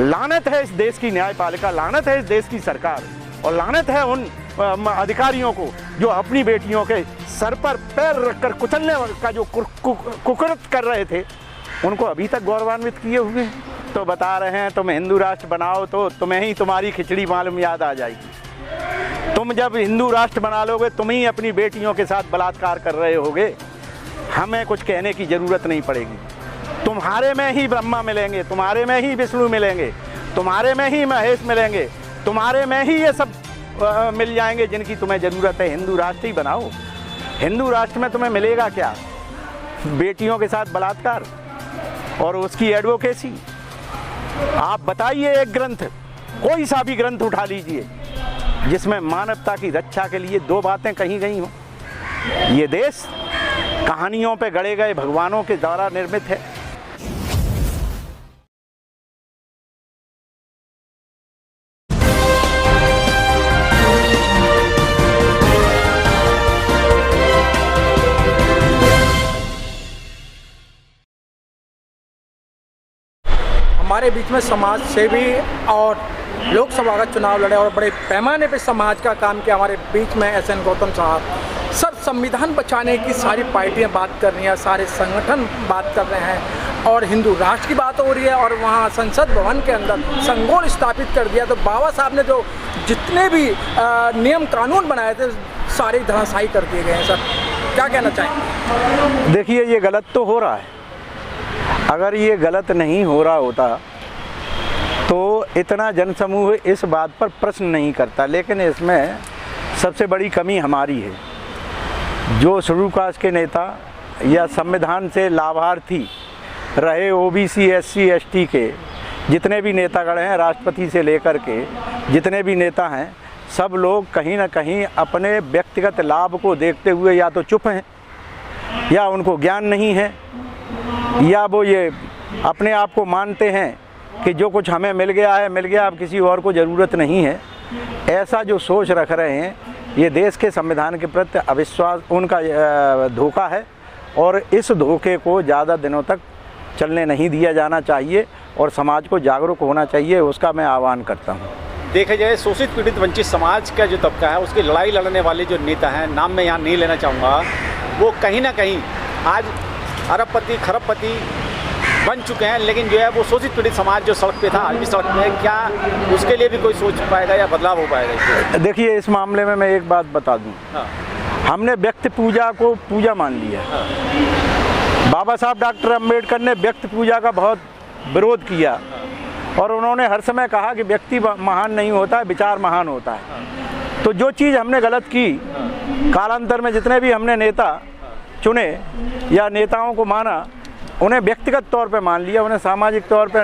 लानत है इस देश की न्यायपालिका, लानत है इस देश की सरकार, और लानत है उन अधिकारियों को जो अपनी बेटियों के सर पर पैर रखकर कुचलने का जो कुकृत कर रहे थे, उनको अभी तक गौरवान्वित किए हुए हैं। तो बता रहे हैं तुम हिंदू राष्ट्र बनाओ तो तुम्हें ही तुम्हारी खिचड़ी मालूम याद आ जाएगी। तुम जब हिंदू राष्ट्र बना लोगे, तुम ही अपनी बेटियों के साथ बलात्कार कर रहे होगे, हमें कुछ कहने की ज़रूरत नहीं पड़ेगी। तुम्हारे में ही ब्रह्मा मिलेंगे, तुम्हारे में ही विष्णु मिलेंगे, तुम्हारे में ही महेश मिलेंगे, तुम्हारे में ही ये सब मिल जाएंगे जिनकी तुम्हें ज़रूरत है। हिंदू राष्ट्र ही बनाओ। हिंदू राष्ट्र में तुम्हें मिलेगा क्या? बेटियों के साथ बलात्कार और उसकी एडवोकेसी। आप बताइए एक ग्रंथ, कोई सा भी ग्रंथ उठा लीजिए जिसमें मानवता की रक्षा के लिए दो बातें कही गई हों। ये देश कहानियों पे गढ़े गए भगवानों के द्वारा निर्मित है। हमारे बीच में समाज सेवी और लोकसभा का चुनाव लड़े और बड़े पैमाने पे समाज का काम किया हमारे बीच में SN गौतम साहब। सर, संविधान बचाने की सारी पार्टियां बात कर रही हैं, सारे संगठन बात कर रहे हैं और हिंदू राष्ट्र की बात हो रही है और वहाँ संसद भवन के अंदर संगोल स्थापित कर दिया। तो बाबा साहब ने जो जितने भी नियम कानून बनाए थे सारे धराशायी कर दिए गए हैं। सर, क्या कहना चाहेंगे? देखिए, ये गलत तो हो रहा है। अगर ये गलत नहीं हो रहा होता तो इतना जनसमूह इस बात पर प्रश्न नहीं करता, लेकिन इसमें सबसे बड़ी कमी हमारी है। जो शेड्यूल कास्ट के नेता या संविधान से लाभार्थी रहे OBC SC ST के जितने भी नेतागण हैं, राष्ट्रपति से लेकर के जितने भी नेता हैं, सब लोग कहीं ना कहीं अपने व्यक्तिगत लाभ को देखते हुए या तो चुप हैं, या उनको ज्ञान नहीं है, या वो ये अपने आप को मानते हैं कि जो कुछ हमें मिल गया है मिल गया, अब किसी और को ज़रूरत नहीं है। ऐसा जो सोच रख रहे हैं, ये देश के संविधान के प्रति अविश्वास, उनका धोखा है और इस धोखे को ज़्यादा दिनों तक चलने नहीं दिया जाना चाहिए और समाज को जागरूक होना चाहिए, उसका मैं आह्वान करता हूँ। देखा जाए शोषित पीड़ित वंचित समाज का जो तबका है, उसकी लड़ाई लड़ने वाले जो नेता हैं, नाम मैं यहाँ नहीं लेना चाहूँगा, वो कहीं ना कहीं आज अरबपति खरबपति बन चुके हैं, लेकिन जो है वो शोषित पीड़ित समाज जो सड़क पे था आज भी सड़क पे है। क्या उसके लिए भी कोई सोच पाएगा या बदलाव हो पाएगा? देखिए, इस मामले में मैं एक बात बता दूं। हमने व्यक्ति पूजा को पूजा मान लिया। बाबा साहब डॉक्टर अम्बेडकर ने व्यक्ति पूजा का बहुत विरोध किया और उन्होंने हर समय कहा कि व्यक्ति महान नहीं होता है, विचार महान होता है। तो जो चीज़ हमने गलत की, कालांतर में जितने भी हमने नेता चुने या नेताओं को माना, उन्हें व्यक्तिगत तौर पे मान लिया, उन्हें सामाजिक तौर पे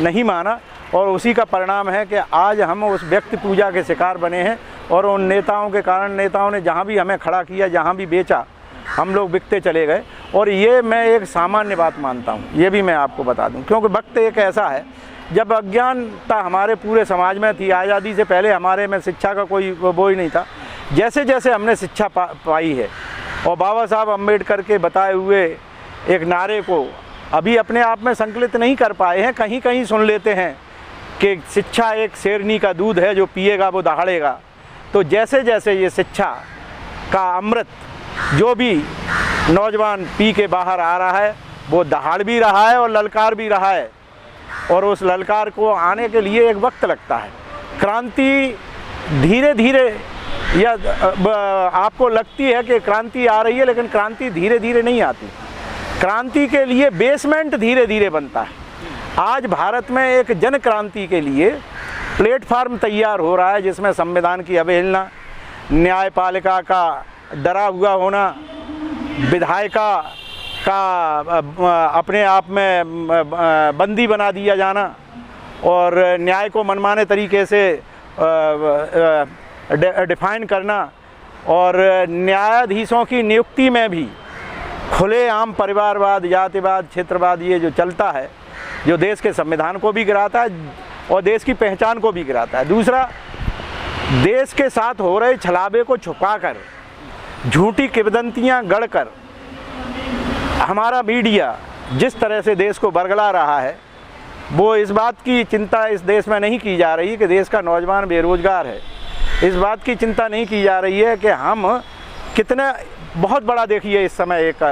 नहीं माना, और उसी का परिणाम है कि आज हम उस व्यक्ति पूजा के शिकार बने हैं और उन नेताओं के कारण, नेताओं ने जहाँ भी हमें खड़ा किया, जहाँ भी बेचा, हम लोग बिकते चले गए। और ये मैं एक सामान्य बात मानता हूँ, ये भी मैं आपको बता दूँ, क्योंकि वक्त एक ऐसा है जब अज्ञानता हमारे पूरे समाज में थी। आज़ादी से पहले हमारे में शिक्षा का कोई वो ही नहीं था। जैसे जैसे हमने शिक्षा पाई है और बाबा साहब अम्बेडकर के बताए हुए एक नारे को अभी अपने आप में संकलित नहीं कर पाए हैं, कहीं कहीं सुन लेते हैं कि शिक्षा एक शेरनी का दूध है, जो पिएगा वो दहाड़ेगा। तो जैसे जैसे ये शिक्षा का अमृत जो भी नौजवान पी के बाहर आ रहा है, वो दहाड़ भी रहा है और ललकार भी रहा है, और उस ललकार को आने के लिए एक वक्त लगता है। क्रांति धीरे धीरे, या आपको लगती है कि क्रांति आ रही है, लेकिन क्रांति धीरे धीरे नहीं आती। क्रांति के लिए बेसमेंट धीरे धीरे बनता है। आज भारत में एक जन क्रांति के लिए प्लेटफार्म तैयार हो रहा है, जिसमें संविधान की अवहेलना, न्यायपालिका का डरा हुआ होना, विधायिका का अपने आप में बंदी बना दिया जाना और न्याय को मनमाने तरीके से डिफाइन करना, और न्यायाधीशों की नियुक्ति में भी खुलेआम परिवारवाद, जातिवाद, क्षेत्रवाद ये जो चलता है, जो देश के संविधान को भी गिराता है और देश की पहचान को भी गिराता है। दूसरा, देश के साथ हो रहे छलावे को छुपाकर, झूठी किंवदंतियां गढ़कर हमारा मीडिया जिस तरह से देश को बरगला रहा है, वो इस बात की चिंता इस देश में नहीं की जा रही कि देश का नौजवान बेरोजगार है। इस बात की चिंता नहीं की जा रही है कि हम कितने बहुत बड़ा, देखिए इस समय एक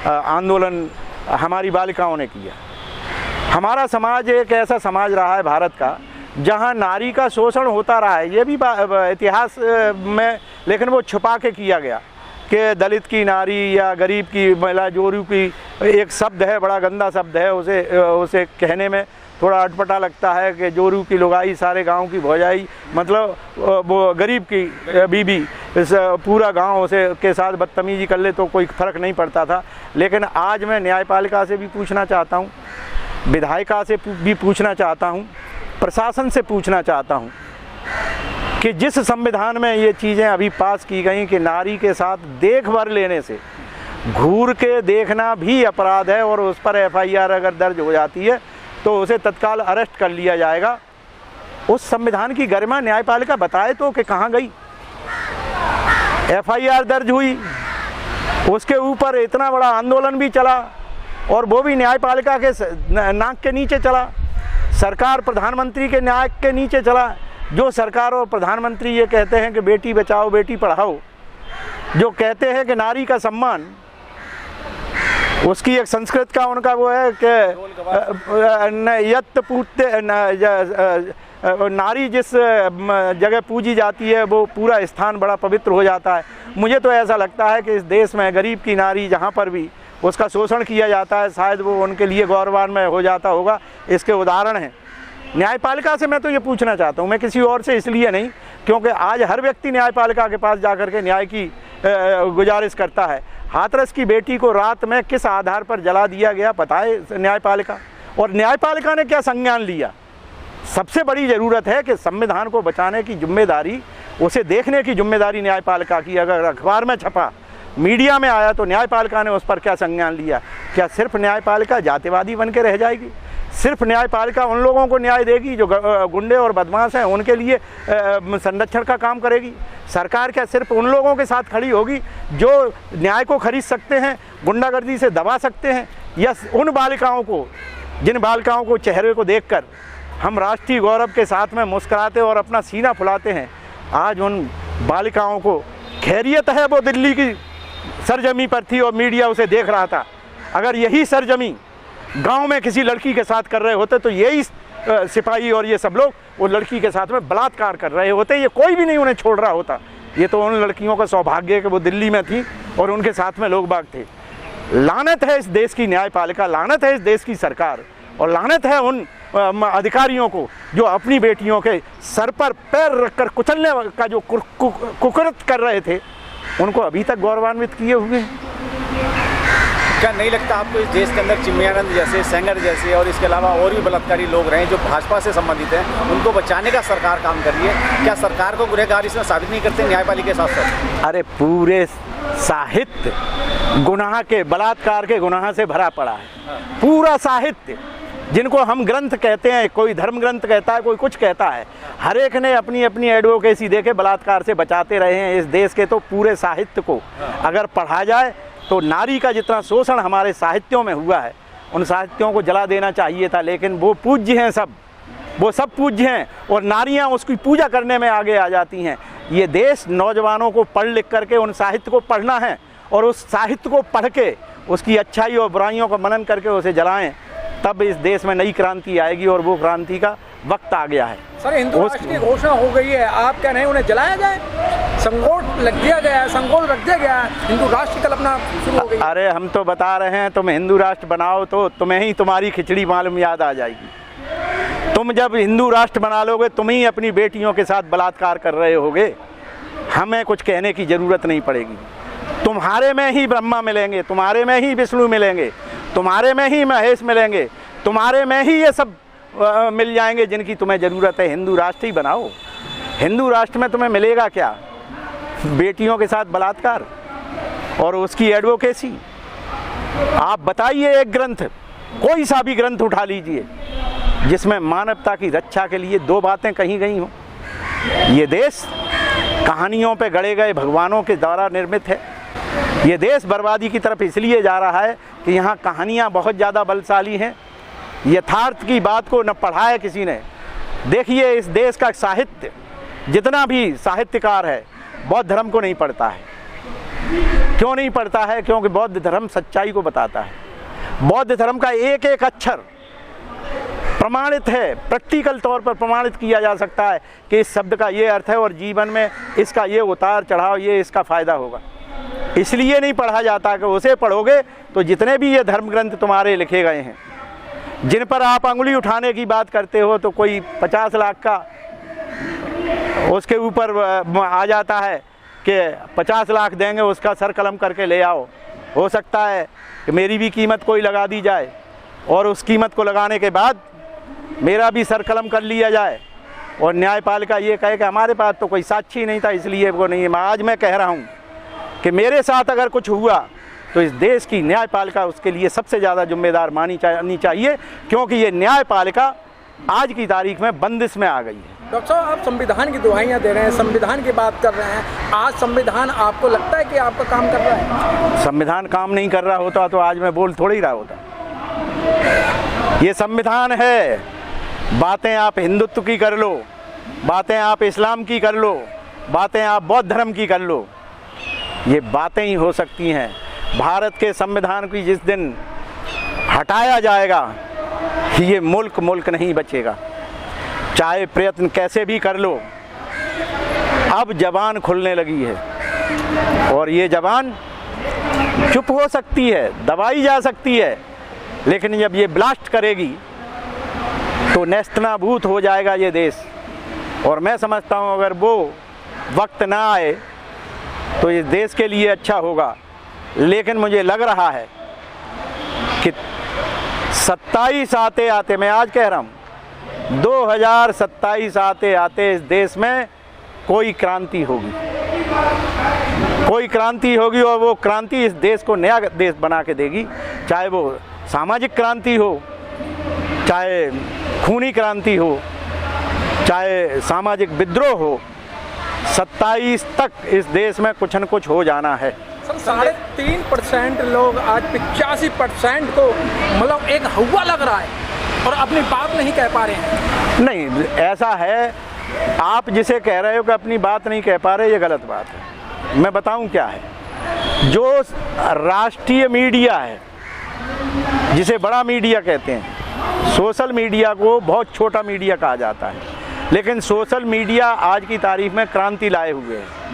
आंदोलन हमारी बालिकाओं ने किया। हमारा समाज एक ऐसा समाज रहा है भारत का जहां नारी का शोषण होता रहा है, ये भी इतिहास में, लेकिन वो छुपा के किया गया कि दलित की नारी या गरीब की महिला, जोरू की एक शब्द है, बड़ा गंदा शब्द है, उसे कहने में थोड़ा अटपटा लगता है कि जोरू की लुगाई, सारे गांव की भौजाई, मतलब वो गरीब की बीबी, पूरा गांव उसे के साथ बदतमीजी कर ले तो कोई फ़र्क नहीं पड़ता था। लेकिन आज मैं न्यायपालिका से भी पूछना चाहता हूँ, विधायिका से भी पूछना चाहता हूँ, प्रशासन से पूछना चाहता हूँ कि जिस संविधान में ये चीज़ें अभी पास की गई कि नारी के साथ देख भर लेने से घूर के देखना भी अपराध है और उस पर FIR अगर दर्ज हो जाती है तो उसे तत्काल अरेस्ट कर लिया जाएगा, उस संविधान की गरिमा न्यायपालिका बताए तो कि कहाँ गई। FIR दर्ज हुई, उसके ऊपर इतना बड़ा आंदोलन भी चला और वो भी न्यायपालिका के नाक के नीचे चला, सरकार प्रधानमंत्री के नाक के नीचे चला। जो सरकार और प्रधानमंत्री ये कहते हैं कि बेटी बचाओ बेटी पढ़ाओ, जो कहते हैं कि नारी का सम्मान, उसकी एक संस्कृत का उनका वो है कि यत पूजते नारी जिस जगह पूजी जाती है वो पूरा स्थान बड़ा पवित्र हो जाता है। मुझे तो ऐसा लगता है कि इस देश में गरीब की नारी जहाँ पर भी उसका शोषण किया जाता है, शायद वो उनके लिए गौरवान्वित हो जाता होगा। इसके उदाहरण हैं। न्यायपालिका से मैं तो ये पूछना चाहता हूँ, मैं किसी और से इसलिए नहीं, क्योंकि आज हर व्यक्ति न्यायपालिका के पास जाकर के न्याय की गुजारिश करता है। हाथरस की बेटी को रात में किस आधार पर जला दिया गया बताए न्यायपालिका, और न्यायपालिका ने क्या संज्ञान लिया। सबसे बड़ी ज़रूरत है कि संविधान को बचाने की जिम्मेदारी, उसे देखने की जिम्मेदारी न्यायपालिका की। अगर अखबार में छपा, मीडिया में आया तो न्यायपालिका ने उस पर क्या संज्ञान लिया। क्या सिर्फ न्यायपालिका जातिवादी बन के रह जाएगी? सिर्फ न्यायपालिका उन लोगों को न्याय देगी जो गुंडे और बदमाश हैं, उनके लिए संरक्षण का काम करेगी? सरकार क्या सिर्फ उन लोगों के साथ खड़ी होगी जो न्याय को खरीद सकते हैं, गुंडागर्दी से दबा सकते हैं, या उन बालिकाओं को, जिन बालिकाओं को चेहरे को देखकर हम राष्ट्रीय गौरव के साथ में मुस्कुराते और अपना सीना फुलाते हैं, आज उन बालिकाओं को खैरियत है वो दिल्ली की सरजमी पर थी और मीडिया उसे देख रहा था। अगर यही सरजमी गांव में किसी लड़की के साथ कर रहे होते तो यही सिपाही और ये सब लोग वो लड़की के साथ में बलात्कार कर रहे होते, ये कोई भी नहीं उन्हें छोड़ रहा होता। ये तो उन लड़कियों का सौभाग्य है कि वो दिल्ली में थी और उनके साथ में लोग बाग थे। लानत है इस देश की न्यायपालिका, लानत है इस देश की सरकार, और लानत है उन अधिकारियों को जो अपनी बेटियों के सर पर पैर रखकर कुचलने का जो कुकृत कर रहे थे, उनको अभी तक गौरवान्वित किए हुए हैं। क्या नहीं लगता आपको इस देश के अंदर चिन्मयानंद जैसे, सेंगर जैसे और इसके अलावा और भी बलात्कारी लोग रहे जो भाजपा से संबंधित हैं, उनको बचाने का सरकार काम कर रही है? क्या सरकार को गुनहगार इसमें साबित नहीं करते न्यायपालिका के साथ साथ? अरे पूरे साहित्य गुनाह के, बलात्कार के गुनाह से भरा पड़ा है। पूरा साहित्य, जिनको हम ग्रंथ कहते हैं, कोई धर्म ग्रंथ कहता है, कोई कुछ कहता है, हर एक ने अपनी अपनी एडवोकेसी देके बलात्कार से बचाते रहे हैं इस देश के। तो पूरे साहित्य को अगर पढ़ा जाए तो नारी का जितना शोषण हमारे साहित्यों में हुआ है, उन साहित्यों को जला देना चाहिए था। लेकिन वो पूज्य हैं, वो सब पूज्य हैं और नारियां उसकी पूजा करने में आगे आ जाती हैं। ये देश नौजवानों को पढ़ लिख करके उन साहित्य को पढ़ना है और उस साहित्य को पढ़ के उसकी अच्छाई और बुराइयों का मनन करके उसे जलाएं, तब इस देश में नई क्रांति आएगी और वो क्रांति का वक्त आ गया है। सर, हिंदू राष्ट्र की घोषणा हो गई है, आप क्या नहीं उन्हें जलाया जाए? संगोल लग दिया गया है, संगोल रख दिया गया है, हिंदू राष्ट्र की कल्पना शुरू हो गई। अरे हम तो बता रहे हैं, तुम हिंदू राष्ट्र बनाओ तो तुम्हें ही तुम्हारी खिचड़ी मालूम याद आ जाएगी। तुम जब हिंदू राष्ट्र बना लोगे, तुम ही अपनी बेटियों के साथ बलात्कार कर रहे होगे, हमें कुछ कहने की ज़रूरत नहीं पड़ेगी। तुम्हारे में ही ब्रह्मा मिलेंगे, तुम्हारे में ही विष्णु मिलेंगे, तुम्हारे में ही महेश मिलेंगे, तुम्हारे में ही ये सब मिल जाएंगे जिनकी तुम्हें ज़रूरत है। हिंदू राष्ट्र ही बनाओ। हिंदू राष्ट्र में तुम्हें मिलेगा क्या? बेटियों के साथ बलात्कार और उसकी एडवोकेसी। आप बताइए एक ग्रंथ, कोई सा भी ग्रंथ उठा लीजिए जिसमें मानवता की रक्षा के लिए दो बातें कही गई हों। ये देश कहानियों पे गढ़े गए भगवानों के द्वारा निर्मित है। ये देश बर्बादी की तरफ इसलिए जा रहा है कि यहाँ कहानियाँ बहुत ज़्यादा बलशाली हैं यथार्थ की बात को न पढ़ा है किसी ने। देखिए, इस देश का साहित्य, जितना भी साहित्यकार है, बौद्ध धर्म को नहीं पढ़ता है। क्यों नहीं पढ़ता है? क्योंकि बौद्ध धर्म सच्चाई को बताता है। बौद्ध धर्म का एक एक अक्षर प्रमाणित है, प्रैक्टिकल तौर पर प्रमाणित किया जा सकता है कि इस शब्द का ये अर्थ है और जीवन में इसका ये उतार चढ़ाव, ये इसका फ़ायदा होगा। इसलिए नहीं पढ़ा जाता कि उसे पढ़ोगे तो जितने भी ये धर्म ग्रंथ तुम्हारे लिखे गए हैं, जिन पर आप अंगुली उठाने की बात करते हो, तो कोई 50 लाख का उसके ऊपर आ जाता है कि 50 लाख देंगे, उसका सर कलम करके ले आओ। हो सकता है कि मेरी भी कीमत कोई लगा दी जाए और उस कीमत को लगाने के बाद मेरा भी सर कलम कर लिया जाए और न्यायपालिका ये कहे कि हमारे पास तो कोई साक्षी नहीं था इसलिए वो नहीं है। आज मैं कह रहा हूँ कि मेरे साथ अगर कुछ हुआ तो इस देश की न्यायपालिका उसके लिए सबसे ज़्यादा जिम्मेदार मानी चाहिए, क्योंकि ये न्यायपालिका आज की तारीख में बंदिश में आ गई है। डॉक्टर साहब, आप संविधान की दुहाइयाँ दे रहे हैं, संविधान की बात कर रहे हैं। आज संविधान आपको लगता है कि आपका काम कर रहा है? संविधान काम नहीं कर रहा होता तो आज मैं बोल थोड़ी रहा होता। ये संविधान है, बातें आप हिंदुत्व की कर लो, बातें आप इस्लाम की कर लो, बातें आप बौद्ध धर्म की कर लो, ये बातें ही हो सकती हैं। भारत के संविधान की जिस दिन हटाया जाएगा, ये मुल्क नहीं बचेगा, चाहे प्रयत्न कैसे भी कर लो। अब जबान खुलने लगी है और ये जबान चुप हो सकती है, दबाई जा सकती है, लेकिन जब ये ब्लास्ट करेगी तो नेस्तनाबूत हो जाएगा ये देश। और मैं समझता हूँ अगर वो वक्त ना आए तो इस देश के लिए अच्छा होगा। लेकिन मुझे लग रहा है कि 27 आते आते, मैं आज कह रहा हूँ 2027 आते आते इस देश में कोई क्रांति होगी, कोई क्रांति होगी और वो क्रांति इस देश को नया देश बना के देगी। चाहे वो सामाजिक क्रांति हो, चाहे खूनी क्रांति हो, चाहे सामाजिक विद्रोह हो, 27 तक इस देश में कुछ न कुछ हो जाना है। सर, 3.5% लोग आज 85% को मतलब एक हवा लग रहा है और अपनी बात नहीं कह पा रहे हैं। नहीं, ऐसा है, आप जिसे कह रहे हो कि अपनी बात नहीं कह पा रहे, ये गलत बात है। मैं बताऊं क्या है। जो राष्ट्रीय मीडिया है, जिसे बड़ा मीडिया कहते हैं, सोशल मीडिया को बहुत छोटा मीडिया कहा जाता है, लेकिन सोशल मीडिया आज की तारीख में क्रांति लाए हुए है।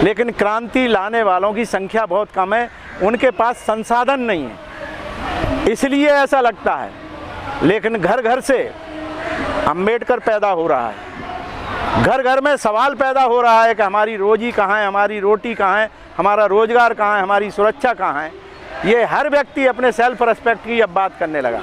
लेकिन क्रांति लाने वालों की संख्या बहुत कम है, उनके पास संसाधन नहीं है, इसलिए ऐसा लगता है। लेकिन घर घर से अम्बेडकर पैदा हो रहा है, घर घर में सवाल पैदा हो रहा है कि हमारी रोजी कहाँ है, हमारी रोटी कहाँ है, हमारा रोजगार कहाँ है, हमारी सुरक्षा कहाँ है। ये हर व्यक्ति अपने सेल्फ रिस्पेक्ट की अब बात करने लगा।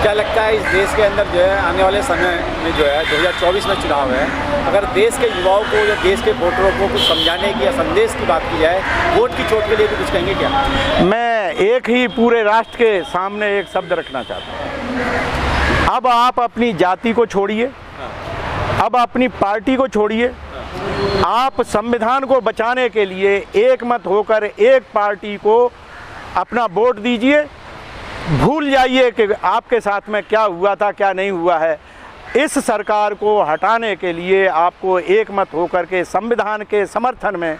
क्या लगता है इस देश के अंदर जो है आने वाले समय में जो है 2024 में चुनाव है, अगर देश के युवाओं को या देश के वोटरों को कुछ समझाने की या संदेश की बात की जाए, वोट की चोट के लिए भी कुछ कहेंगे क्या? मैं एक ही पूरे राष्ट्र के सामने एक शब्द रखना चाहता हूँ। अब आप अपनी जाति को छोड़िए, अब अपनी पार्टी को छोड़िए, आप संविधान को बचाने के लिए एक मत होकर एक पार्टी को अपना वोट दीजिए। भूल जाइए कि आपके साथ में क्या हुआ था, क्या नहीं हुआ है। इस सरकार को हटाने के लिए आपको एक मत होकर के संविधान के समर्थन में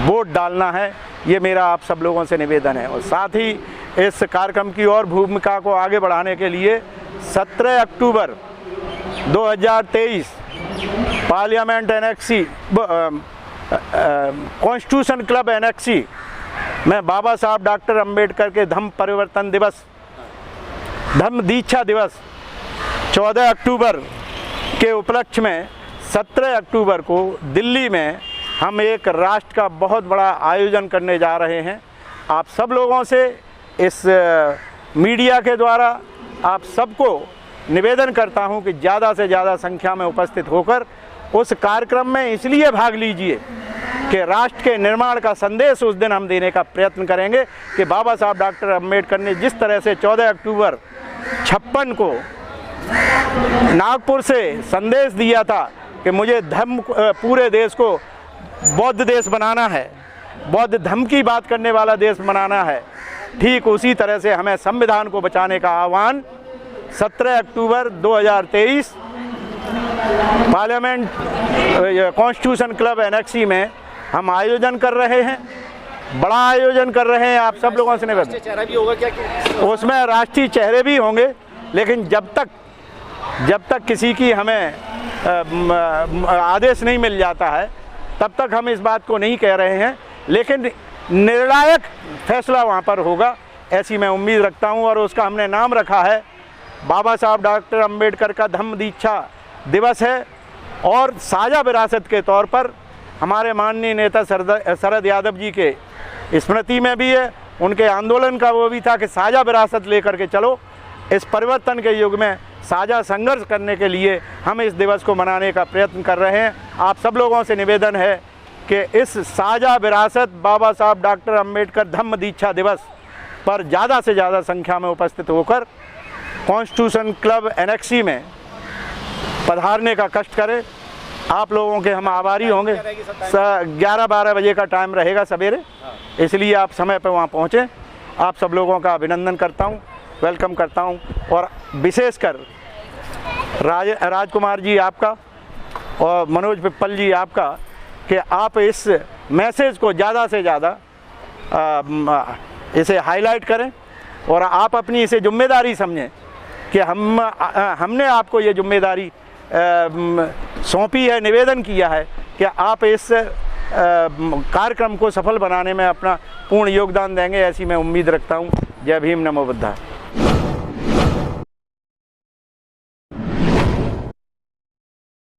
वोट डालना है। ये मेरा आप सब लोगों से निवेदन है। और साथ ही इस कार्यक्रम की और भूमिका को आगे बढ़ाने के लिए 17 अक्टूबर 2023 parliament annexe constitution club annexe में बाबा साहब डॉक्टर अंबेडकर के धम्म परिवर्तन दिवस, धम्म दीक्षा दिवस 14 अक्टूबर के उपलक्ष्य में 17 अक्टूबर को दिल्ली में हम एक राष्ट्र का बहुत बड़ा आयोजन करने जा रहे हैं। आप सब लोगों से इस मीडिया के द्वारा आप सबको निवेदन करता हूं कि ज़्यादा से ज़्यादा संख्या में उपस्थित होकर उस कार्यक्रम में इसलिए भाग लीजिए कि राष्ट्र के निर्माण का संदेश उस दिन हम देने का प्रयत्न करेंगे कि बाबा साहब डॉक्टर अंबेडकर ने जिस तरह से 14 अक्टूबर 56 को नागपुर से संदेश दिया था कि मुझे धर्म पूरे देश को बौद्ध देश बनाना है, बौद्ध धर्म की बात करने वाला देश बनाना है, ठीक उसी तरह से हमें संविधान को बचाने का आह्वान 17 अक्टूबर 2023 पार्लियामेंट कॉन्स्टिट्यूशन क्लब एनेक्सी में हम आयोजन कर रहे हैं। बड़ा आयोजन कर रहे हैं। आप सब लोगों से निवेदन, चेहरा भी होगा क्या? उसमें राष्ट्रीय चेहरे भी होंगे, लेकिन जब तक किसी की हमें आदेश नहीं मिल जाता है तब तक हम इस बात को नहीं कह रहे हैं, लेकिन निर्णायक फैसला वहाँ पर होगा ऐसी मैं उम्मीद रखता हूँ। और उसका हमने नाम रखा है बाबा साहब डॉक्टर अंबेडकर का धम्म दीक्षा दिवस है। और साझा विरासत के तौर पर हमारे माननीय नेता शरद यादव जी के स्मृति में भी है, उनके आंदोलन का वो भी था कि साझा विरासत लेकर के चलो। इस परिवर्तन के युग में साझा संघर्ष करने के लिए हम इस दिवस को मनाने का प्रयत्न कर रहे हैं। आप सब लोगों से निवेदन है कि इस साझा विरासत बाबा साहब डॉक्टर अंबेडकर धम्म दीक्षा दिवस पर ज़्यादा से ज़्यादा संख्या में उपस्थित होकर कॉन्स्टिट्यूशन क्लब एनेक्सी में पधारने का कष्ट करें। आप लोगों के हम आभारी होंगे। 11-12 बजे का टाइम रहेगा सवेरे, इसलिए आप समय पर वहाँ पहुँचें। आप सब लोगों का अभिनंदन करता हूँ, वेलकम करता हूँ। और विशेषकर राजकुमार जी आपका और मनोज पिप्पल जी आपका कि आप इस मैसेज को ज़्यादा से ज़्यादा इसे हाईलाइट करें और आप अपनी इसे जिम्मेदारी समझें कि हमने आपको ये जिम्मेदारी सौंपी है, निवेदन किया है कि आप इस कार्यक्रम को सफल बनाने में अपना पूर्ण योगदान देंगे, ऐसी मैं उम्मीद रखता हूँ। जय भीम, नमो बुद्धाय।